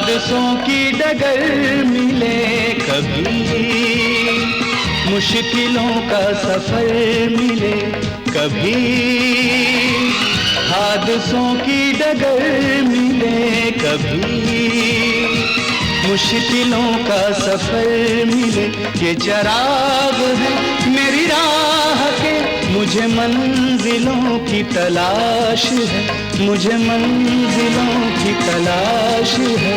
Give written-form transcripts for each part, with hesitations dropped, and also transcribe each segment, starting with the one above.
हादसों की डगर मिले कभी, मुश्किलों का सफर मिले कभी, हादसों की डगर मिले कभी, मुश्किलों का सफर मिले। ये चराग है मेरी राह के, मुझे मंजिलों की तलाश है, मुझे मंजिलों की तलाश है।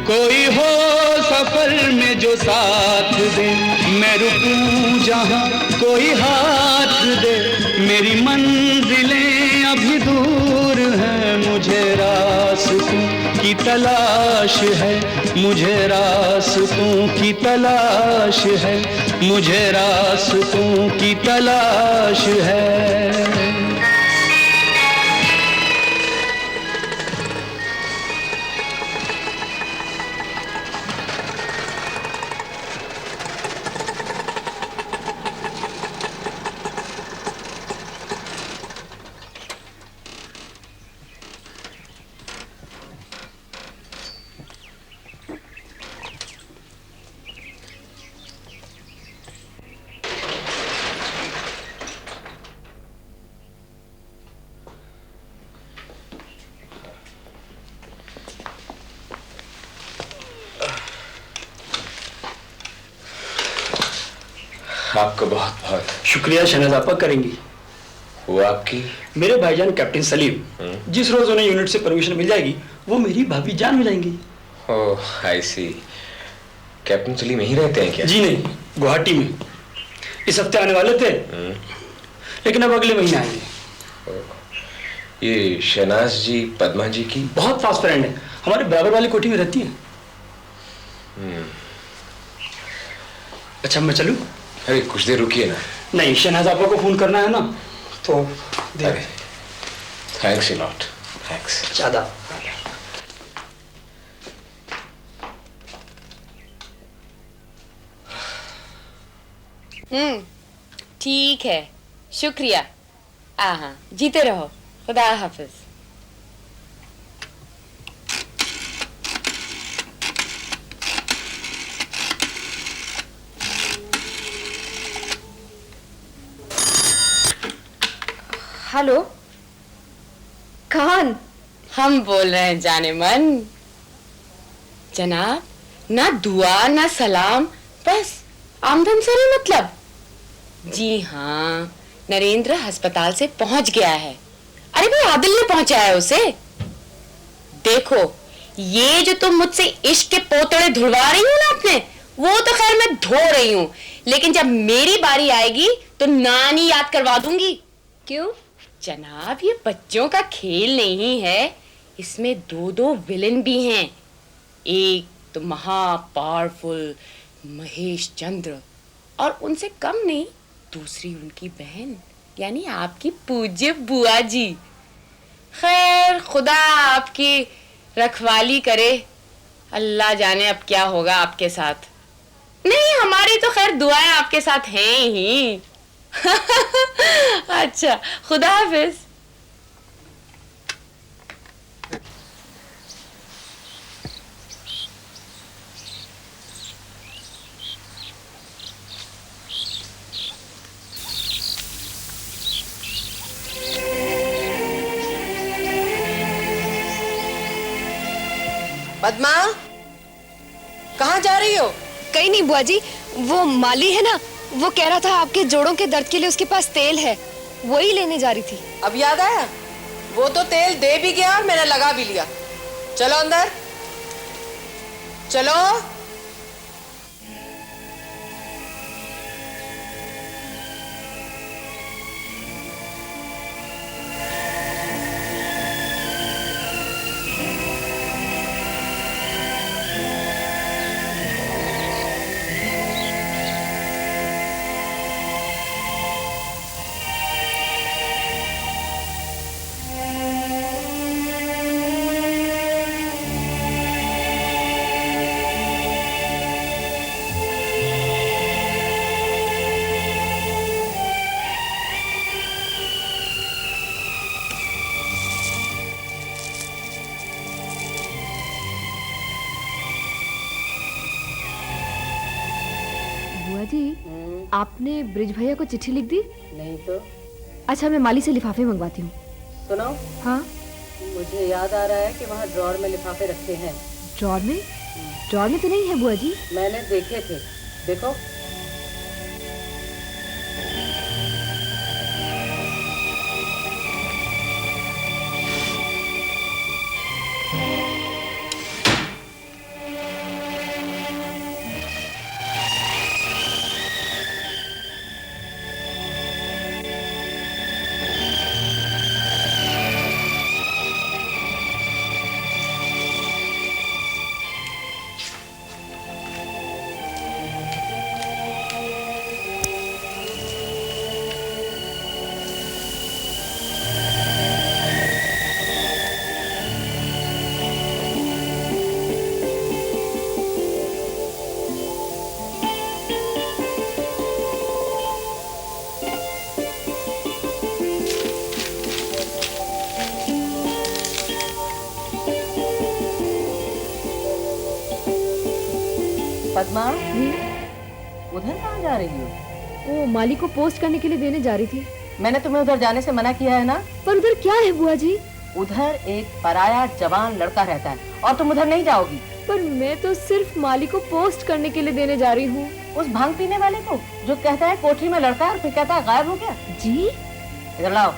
कोई हो सफर में जो साथ दे, मैं रुकूं जहां कोई हाथ दे, मेरी मंजिलें अभी दूर हैं, मुझे रास्तों की तलाश है, मुझे रास्तों की तलाश है, मुझे रास्तों की तलाश है। आपका बहुत बहुत शुक्रिया शहनाज आपा करेंगी। वो आपकी? मेरे भाईजान कैप्टन सलीम, जिस रोज उन्हें यूनिट से परमिशन मिल जाएगी वो मेरी भाभी जान हो जाएंगी। ओह आई सी। कैप्टन सलीम यहीं रहते हैं क्या? जी नहीं, गुवाहाटी में। इस हफ्ते आने वाले थे लेकिन अब अगले महीने आएंगे। ये शहनाज जी पद्मा जी की बहुत फास्ट फ्रेंड है, हमारे बराबर वाली कोठी में रहती है। अच्छा मैं चलूं? अरे कुछ देर रुकिए ना। नहीं, शहनाज आपा को फोन करना है ना तो। अरे थैंक्स अ लॉट। थैंक्स। ज्यादा। ठीक है, शुक्रिया। हाँ, जीते रहो। खुदा हाफिज। हेलो, कौन? हम बोल रहे हैं जाने मन। जनाब, ना दुआ ना सलाम, बस आमदन से नहीं मतलब। जी हाँ, नरेंद्र अस्पताल से पहुंच गया है। अरे भाई आदिल ने पहुंचाया उसे। देखो, ये जो तुम मुझसे इश्क के पोतड़े धुलवा रही हो ना अपने, वो तो खैर मैं धो रही हूँ, लेकिन जब मेरी बारी आएगी तो नानी याद करवा दूंगी। क्यों? जनाब, ये बच्चों का खेल नहीं है, इसमें दो दो विलन भी हैं। एक तो महा पावरफुल महेश चंद्र, और उनसे कम नहीं दूसरी उनकी बहन, यानी आपकी पूज्य बुआ जी। खैर, खुदा आपकी रखवाली करे। अल्लाह जाने अब क्या होगा आपके साथ। नहीं, हमारी तो खैर दुआएं आपके साथ हैं ही। अच्छा, खुदा हाफिज। पद्मा, कहाँ जा रही हो? कहीं नहीं बुआ जी, वो माली है ना, वो कह रहा था आपके जोड़ों के दर्द के लिए उसके पास तेल है, वही लेने जा रही थी। अब याद आया? वो तो तेल दे भी गया और मैंने लगा भी लिया। चलो अंदर, चलो। जी आपने ब्रिज भैया को चिट्ठी लिख दी? नहीं तो। अच्छा मैं माली से लिफाफे मंगवाती हूँ। सुनो। हाँ मुझे याद आ रहा है कि वहाँ ड्रॉर में लिफाफे रखे हैं। ड्रॉर में? ड्रॉर में तो नहीं है बुआ जी। मैंने देखे थे, देखो। पद्मा, उधर कहाँ जा रही हो? वो माली को पोस्ट करने के लिए देने जा रही थी। मैंने तुम्हें उधर जाने से मना किया है ना? पर उधर क्या है बुआ जी? उधर एक पराया जवान लड़का रहता है और तुम उधर नहीं जाओगी। पर मैं तो सिर्फ माली को पोस्ट करने के लिए देने जा रही हूँ। उस भांग पीने वाले को जो कहता है कोठरी में लड़का है और फिर कहता है गायब हो गया। जी इधर लाओ,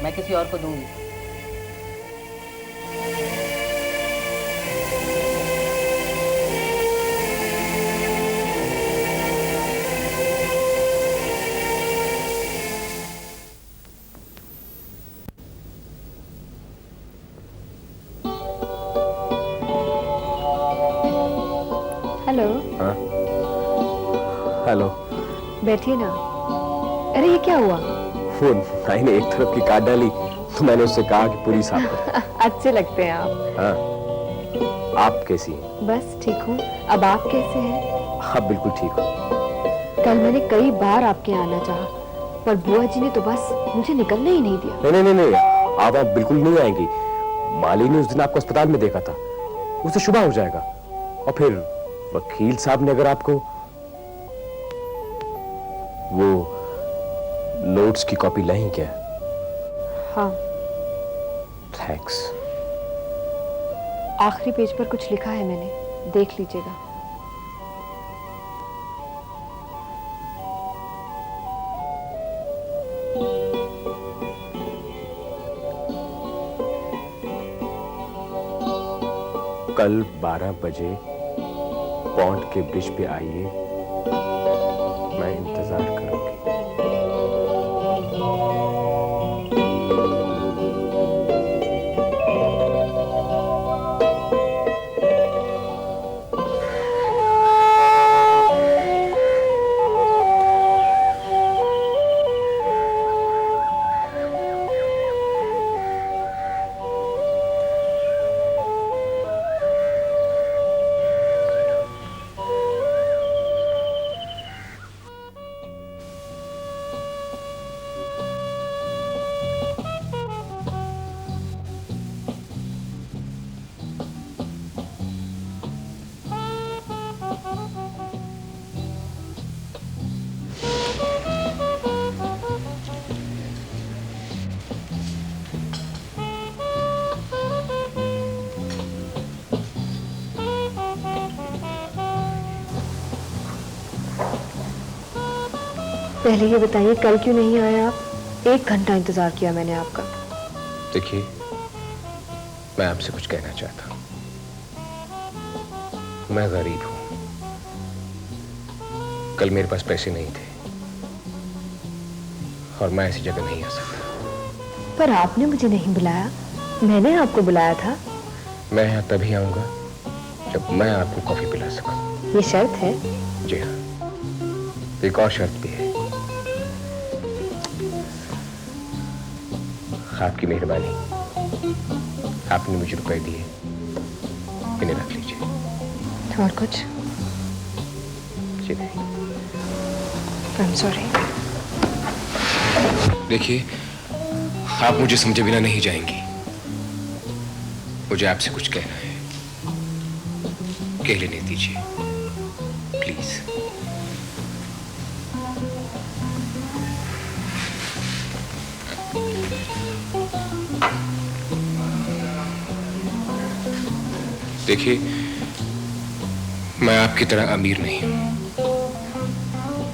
मैं किसी और को दूंगी। हेलो। हाँ हेलो। बैठिए ना। अरे ये क्या हुआ? वो नाई ने एक तरफ की काट डाली तो मैंने उससे कहा कि पूरी साफ कर। अच्छे लगते हैं आप। हाँ, आप कैसी हैं? बस ठीक हूँ। अब आप कैसे हैं? आप बिल्कुल ठीक हो। कल मैंने कई बार आपके यहाँ आना चाहा, पर बुआ जी ने तो बस मुझे निकलने ही नहीं दिया। नहीं नहीं नहीं, आप बिल्कुल नहीं आएंगी। माली ने उस दिन आपको अस्पताल में देखा था, उसे शुभ हो जाएगा। और फिर वकील साहब ने अगर आपको वो नोट्स की कॉपी लाई क्या? हाँ। थैंक्स। आखिरी पेज पर कुछ लिखा है मैंने, देख लीजिएगा। कल 12 बजे पॉन्ड के ब्रिज पे आइए, मैं इंतजार करूंगी। पहले ये बताइए कल क्यों नहीं आए आप? 1 घंटा इंतजार किया मैंने आपका। देखिए, मैं आपसे कुछ कहना चाहता हूं। मैं गरीब हूं। कल मेरे पास पैसे नहीं थे और मैं ऐसी जगह नहीं आ सकता। पर आपने मुझे नहीं बुलाया, मैंने आपको बुलाया था। मैं यहाँ तभी आऊंगा जब मैं आपको कॉफी पिला सकूं। ये शर्त है? जी हाँ, एक और शर्त भी है। आपकी मेहरबानी, आपने मुझे रुपए दिए, इन्हें रख लीजिए। और कुछ? जी नहीं। I'm sorry। देखिए, आप मुझे समझे बिना नहीं जाएंगी। मुझे आपसे कुछ कहना है, कह लेने दीजिए प्लीज। देखिए, मैं आपकी तरह अमीर नहीं हूं।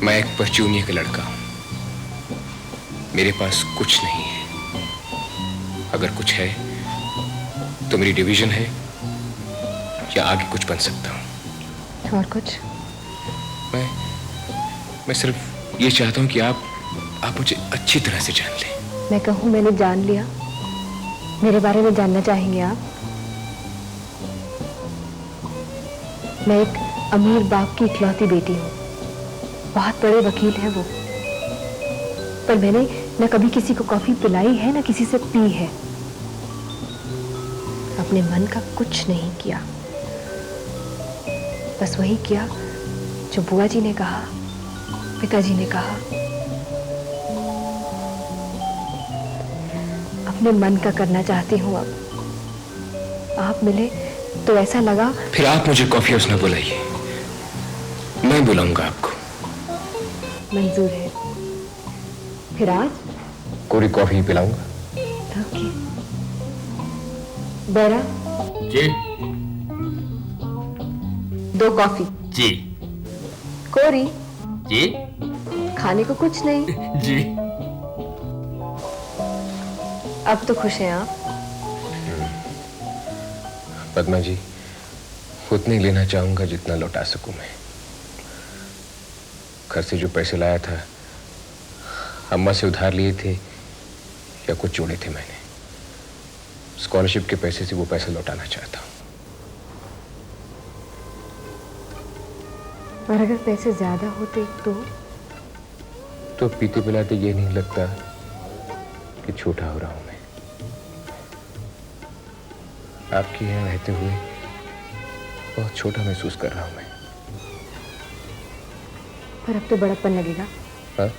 मैं एक परचूनिये का लड़का हूं। मेरे पास कुछ नहीं है। अगर कुछ है तो मेरी डिवीजन है, या आगे कुछ बन सकता हूं। और कुछ? मैं सिर्फ ये चाहता हूं कि आप मुझे अच्छी तरह से जान लें। मैं कहूँ मैंने जान लिया, मेरे बारे में जानना चाहेंगे आप? मैं एक अमीर बाप की इकलौती बेटी हूँ। बहुत बड़े वकील हैं वो, पर मैंने न कभी किसी को कॉफी पिलाई है, न किसी से पी है। अपने मन का कुछ नहीं किया, बस वही किया जो बुआ जी ने कहा, पिताजी ने कहा। अपने मन का करना चाहती हूँ अब। आप मिले तो ऐसा लगा। फिर आप मुझे कॉफी हाउस न बुलाइए, मैं बुलाऊंगा आपको। मंजूर है। फिर आज कोरी कॉफी पिलाऊंगा। ओके। बेरा जी 2 कॉफी। जी कोरी जी खाने को कुछ नहीं। जी। अब तो खुश हैं आप? पद्मा जी, उतने लेना चाहूंगा जितना लौटा सकूं मैं। घर से जो पैसे लाया था, अम्मा से उधार लिए थे या कुछ जोड़े थे मैंने। स्कॉलरशिप के पैसे से वो पैसा लौटाना चाहता हूं। और अगर पैसे ज्यादा होते तो पीते पिलाते ये नहीं लगता कि छोटा हो रहा हूं मैं। आपके यहाँ रहते हुए बहुत छोटा महसूस कर रहा हूं मैं। पर अब तो बड़प्पन लगेगा। हाँ?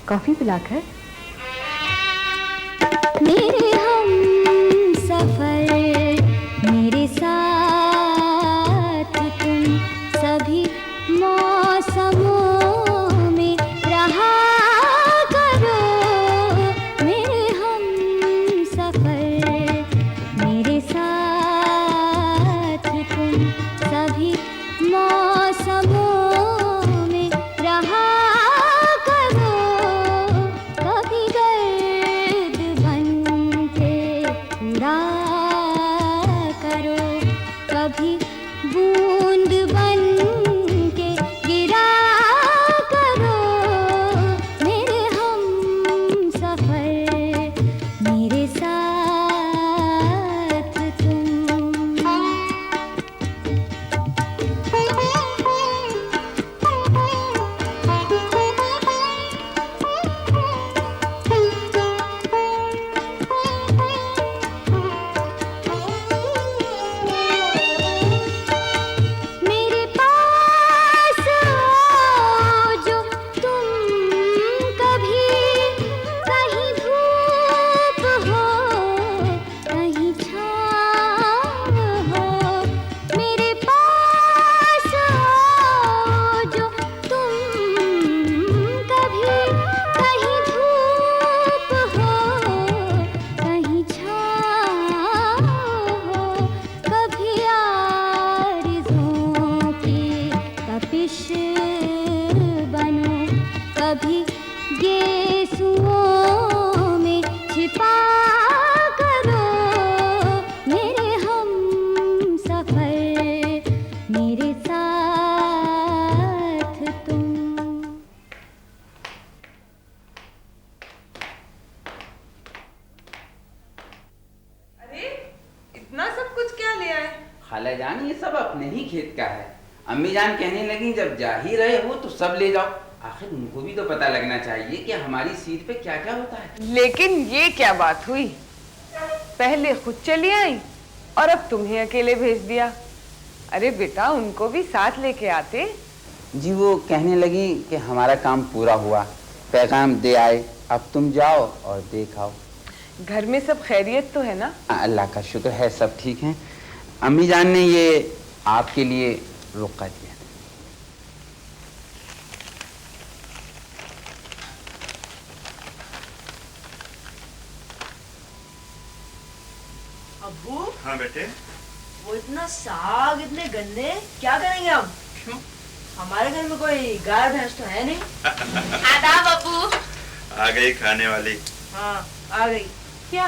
कॉफी पिलाकर। मेरे हम सफर, मेरे साथ तुम सभी मौसमों में रहा करो। मेरे हम सफर, मेरे साथ तुम सभी मौसमों में रहा करो। कभी गर्द बन के उड़ा करो, कभी बूंद बन के गिरा करो। मेरे हम सफर, मेरे साथ तुम। मेरे पास आओ जो तुम कभी, कहीं धूप हो कहीं छाँव हो। मेरे पास आओ जो तुम कभी, कहीं धूप हो कहीं छाँव हो। कभी आरज़ुओं की तपिश बनो, कभी गेसुओं में छिपा करो। मेरे हम सफर, मेरे साथ तुम। अरे इतना सब कुछ क्या ले आए? खालाजान ये सब अपने ही खेत का है। अम्मी जान कहने लगी जब जा ही रहे हो तो सब ले जाओ। आखिर उनको भी तो पता लगना चाहिए कि हमारी सीट पे क्या क्या होता है। लेकिन ये क्या बात हुई? पहले खुद चली आई और अब तुम्हें अकेले भेज दिया। अरे बेटा, उनको भी साथ लेके आते। जी वो कहने लगी कि हमारा काम पूरा हुआ, पैगाम दे आए, अब तुम जाओ और देखाओ। घर में सब खैरियत तो है ना? अल्लाह का शुक्र है, सब ठीक हैं। अम्मी जान ने ये आपके लिए रुका दिया। हाँ बेटे। वो इतना साग, इतने गन्ने, क्या करेंगे हम? क्यों? हमारे घर में कोई गाय भैंस तो है नहीं। आदाब अबू। आ गई खाने वाली। हाँ आ गई। क्या?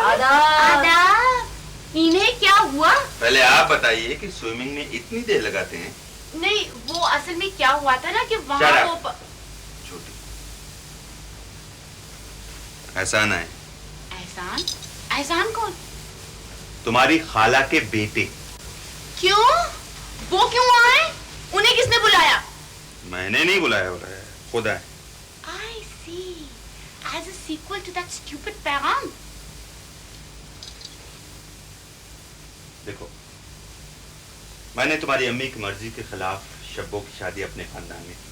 आदाब। इन्हें क्या हुआ? पहले आप बताइए कि स्विमिंग में इतनी देर लगाते हैं? नहीं, वो असल में क्या हुआ था ना कि Shut वहाँ up. वो छोटी। एहसान है। एहसान? एहसान कौन? तुम्हारी खाला के बेटे। क्यों? वो क्यों आए? उन्हें किसने बुलाया? मैंने नहीं बुलाया, हो रहा है खुदा है। I see. As a sequel to that stupid पैगाम. देखो, मैंने तुम्हारी अम्मी की मर्जी के खिलाफ शब्बों की शादी अपने खानदान में की।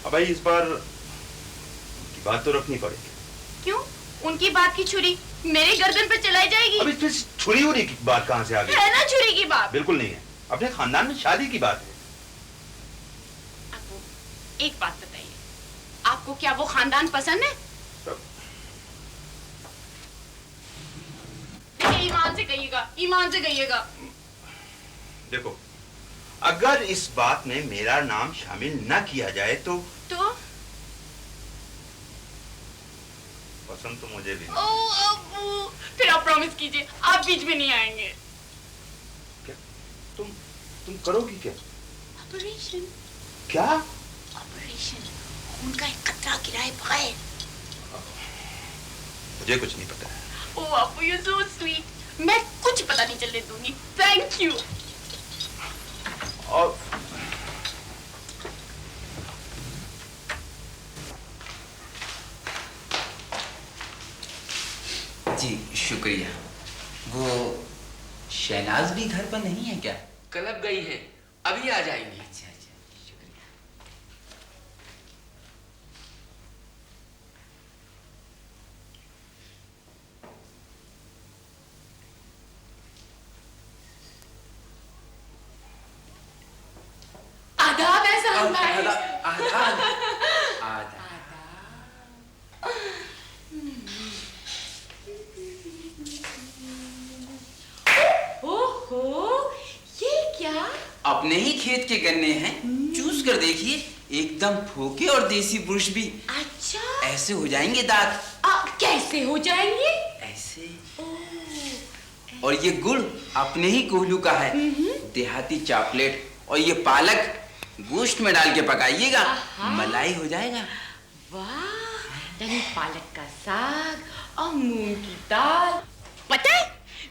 अब भाई इस बार उनकी बात तो रखनी पड़ेगी। क्यों? उनकी बात की छुरी मेरे गर्दन पे चलाई जाएगी? अब इसमें छुरी उरी की बात कहाँ से आ गई? है ना छुरी की बात? बिल्कुल नहीं है, अपने खानदान में शादी की बात है। आपको एक बात बताइए, आपको क्या वो खानदान पसंद है? ईमान से कहिएगा, ईमान से कहिएगा। देखो, अगर इस बात में मेरा नाम शामिल न किया जाए तो पसंद तो मुझे भी नहीं। ओ अब्बू, फिर आप प्रॉमिस कीजिए आप बीच में नहीं आएंगे। क्या? तुम करोगी क्या? ऑपरेशन। क्या? ऑपरेशन, खून का एक कतरा गिराए बगैर। मुझे कुछ नहीं पता है। ओ अब्बू, यू सो स्वीट। मैं कुछ पता नहीं चलने दूंगी। Thank you. और जी शुक्रिया। वो शहनाज भी घर पर नहीं है क्या? क्लब गई है, अभी आ जाएंगी। अच्छा अच्छा, शुक्रिया। आदाब एहसान भाई। आदाब। आदाब। ओहो, ये क्या? अपने ही खेत के गन्ने हैं, चूस कर देखिए, एकदम फोके और देसी बुर्श भी। अच्छा, ऐसे हो जाएंगे दांत। कैसे हो जाएंगे? ऐसे। और ये गुड़ अपने ही कोहलू का है, देहाती चॉकलेट। और ये पालक गोश्त में डाल के पकाइएगा, मलाई हो जाएगा। वाह, यानी पालक का साग और मूंग की दाल। पता है,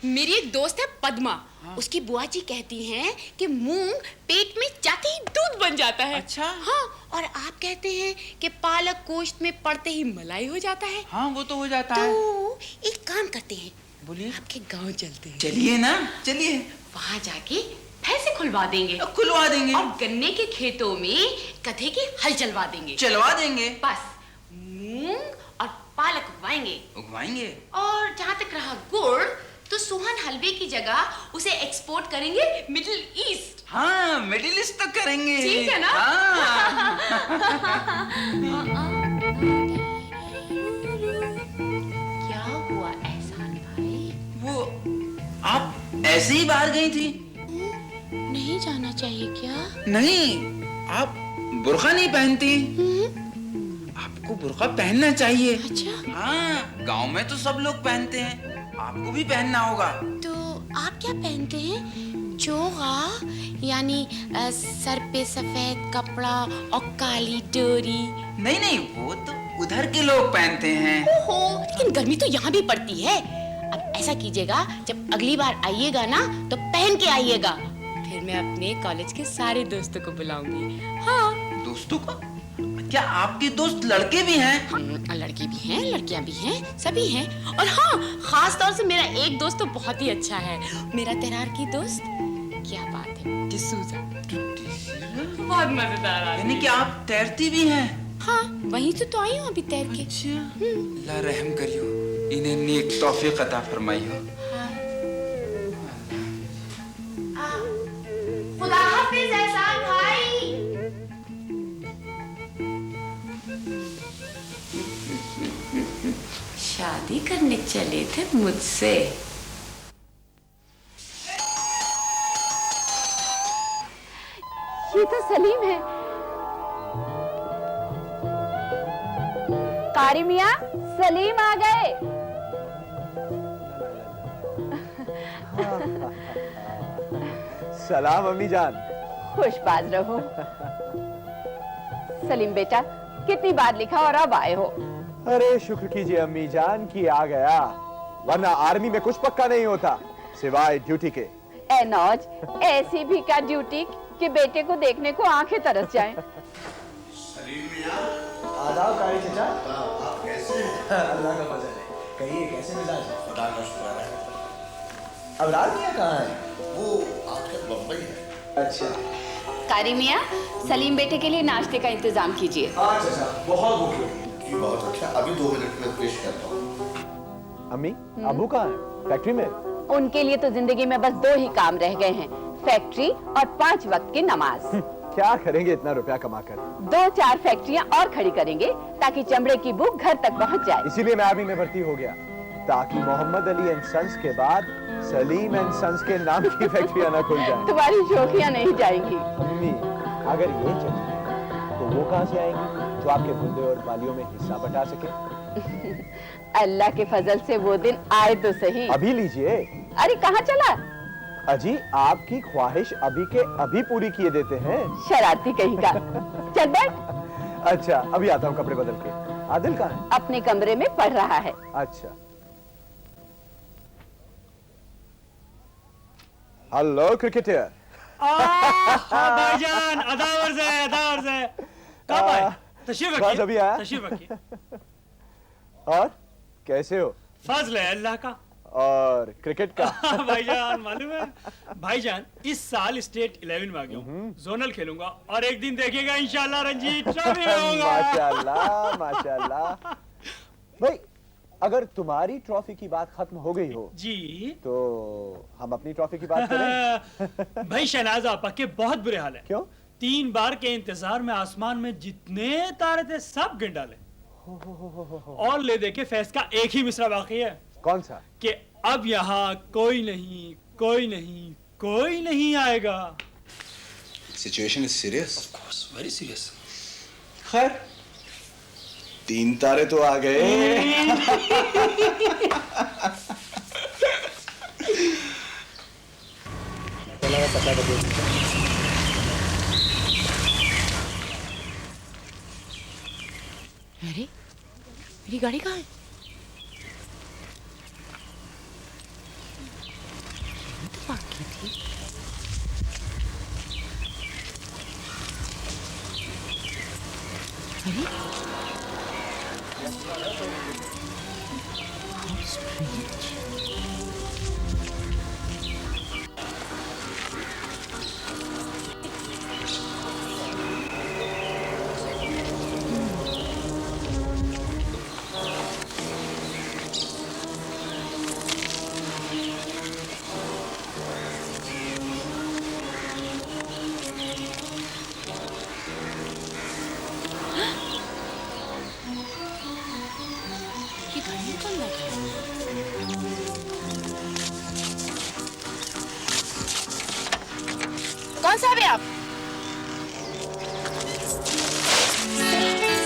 मेरी एक दोस्त है पद्मा। उसकी बुआ जी कहती हैं कि मूंग पेट में जाते ही दूध बन जाता है। अच्छा। हाँ, और आप कहते हैं कि पालक गोश्त में पड़ते ही मलाई हो जाता है। हाँ, वो तो हो जाता है। तो एक काम करते हैं, बोलिए। आपके गांव चलते हैं। चलिए ना, चलिए। वहां जाके भैंसे खुलवा देंगे। खुलवा देंगे। और गन्ने के खेतों में गधे के हल चलवा देंगे। चलवा देंगे। बस मूंग और पालक उगवाएंगे। और जहाँ तक रहा गुड़, तो सोहन हलवे की जगह उसे एक्सपोर्ट करेंगे मिडिल ईस्ट। हाँ, मिडिल ईस्ट तो करेंगे। ठीक है ना? हाँ। क्या हुआ एहसान भाई? वो आप ऐसे ही बाहर गई थी? नहीं जाना चाहिए क्या? नहीं, आप बुर्का नहीं पहनती। आपको बुर्का पहनना चाहिए। अच्छा। हाँ, गांव में तो सब लोग पहनते हैं, आपको भी पहनना होगा। तो आप क्या पहनते हैं? चोगा, यानी सर पे सफेद कपड़ा और काली डोरी? नहीं नहीं, वो तो उधर के लोग पहनते हैं। ओहो, लेकिन गर्मी तो यहाँ भी पड़ती है। अब ऐसा कीजिएगा, जब अगली बार आइएगा ना तो पहन के आइएगा, फिर मैं अपने कॉलेज के सारे दोस्तों को बुलाऊंगी। हाँ। दोस्तों को? क्या आपके दोस्त लड़के भी हैं? लड़के भी हैं, लड़कियां भी हैं, सभी हैं। और हाँ, खास तौर से मेरा एक दोस्त तो बहुत ही अच्छा है, मेरा तैरार की दोस्त। क्या बात है, डिसूजा। बहुत मजेदार आदमी। यानी कि आप तैरती भी हैं? हाँ, वहीं से तो आई हूँ अभी तैर के। अच्छा। अल्लाह रहम करियो, इन्हें नेक तौफीक अता फरमाइयो। खुदा हाफिज एहसान भाई। शादी करने चले थे मुझसे। ये तो सलीम है। कारी मियाँ, सलीम आ गए। सलाम अम्मी जान। खुशबाज रहो। सलीम बेटा, कितनी बार लिखा और अब आए हो? अरे शुक्र कीजिए अम्मी जान कि आ गया, वरना आर्मी में कुछ पक्का नहीं होता सिवाय ड्यूटी के। ए नौज, ऐसी भी का ड्यूटी कि बेटे को देखने को आंखें तरस जाएं। आदाब कारी चचा। आप कैसे हैं? अल्लाह का फजल है। कहिए कैसे मिजाज है? खुदा का शुक्र है। अबरार मियां कहाँ है? वो आजकल बम्बई है। अच्छा। कारी मियाँ, सलीम बेटे के लिए नाश्ते का इंतजाम कीजिए। हाँ चचा, बहुत भूख लगी। बहुत अच्छा, अभी 2 मिनट में पेश करता हूँ। अम्मी, अबू कहाँ है? फैक्ट्री में? उनके लिए तो जिंदगी में बस 2 ही काम रह गए हैं, फैक्ट्री और 5 वक्त की नमाज। क्या करेंगे इतना रुपया कमाकर? 2-4 फैक्ट्रियां और खड़ी करेंगे ताकि चमड़े की बुक घर तक पहुंच जाए। इसीलिए मैं आर्मी में भर्ती हो गया, ताकि मोहम्मद अली एंड सन्स के बाद सलीम एंड सन्स के नाम की फैक्ट्रियां न खुल जाएं। तुम्हारी शौकियां नहीं जाएंगी। अम्मी, अगर ये चले तो वो कहाँ से आएंगी जो आपके बुंदे और बालियों में हिस्सा बटा सके? अल्लाह के फजल से वो दिन आए तो सही। अभी लीजिए। अरे कहाँ चला? अजी, आपकी ख्वाहिश अभी के अभी पूरी किए देते हैं। शरारती कहीं का। चल बैठ। अच्छा, अभी आता हूँ कपड़े बदल के। आदिल कहाँ है? अपने कमरे में पढ़ रहा है। अच्छा। Hello cricketer. भाईजान, अदावर से कब आए? तशरीफ रखिए। बस अभी आया। तशरीफ रखिए। और कैसे हो? फजल है अल्लाह का। और क्रिकेट का? भाईजान मालूम है, भाईजान इस साल स्टेट 11 में आ गया हूँ, जोनल खेलूंगा और एक दिन देखिएगा इंशाल्लाह रणजी ट्रॉफी में होगा। माशाल्लाह माशाल्लाह। भाई, अगर तुम्हारी ट्रॉफी की बात खत्म हो गई हो जी, तो हम अपनी ट्रॉफी की बात करें। भाई शहनाज आपा के बहुत बुरे हाल है। क्यों? 3 बार के इंतजार में आसमान में जितने तारे थे सब गिन डाले। और ले देखे फैज का एक ही मिसरा बाकी है। कौन सा? कि अब यहाँ कोई नहीं आएगा। Situation is serious. Of course, very serious. खैर, 3 तारे तो आ गए। अरे, मेरी गाड़ी कहाँ है? बाकी थी। अरे, how strange. कौन सा आप?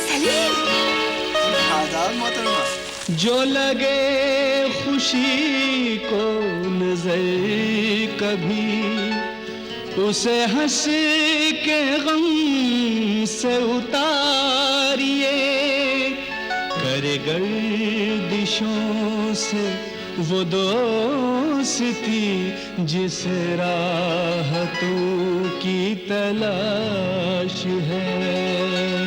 सलीम। आदाब मोहतरमा। जो लगे खुशी को नजर कभी, उसे हंस के गम से उतारिए। करे गर्दिशों से वो दोस्ती जिसे राहतों की तलाश है।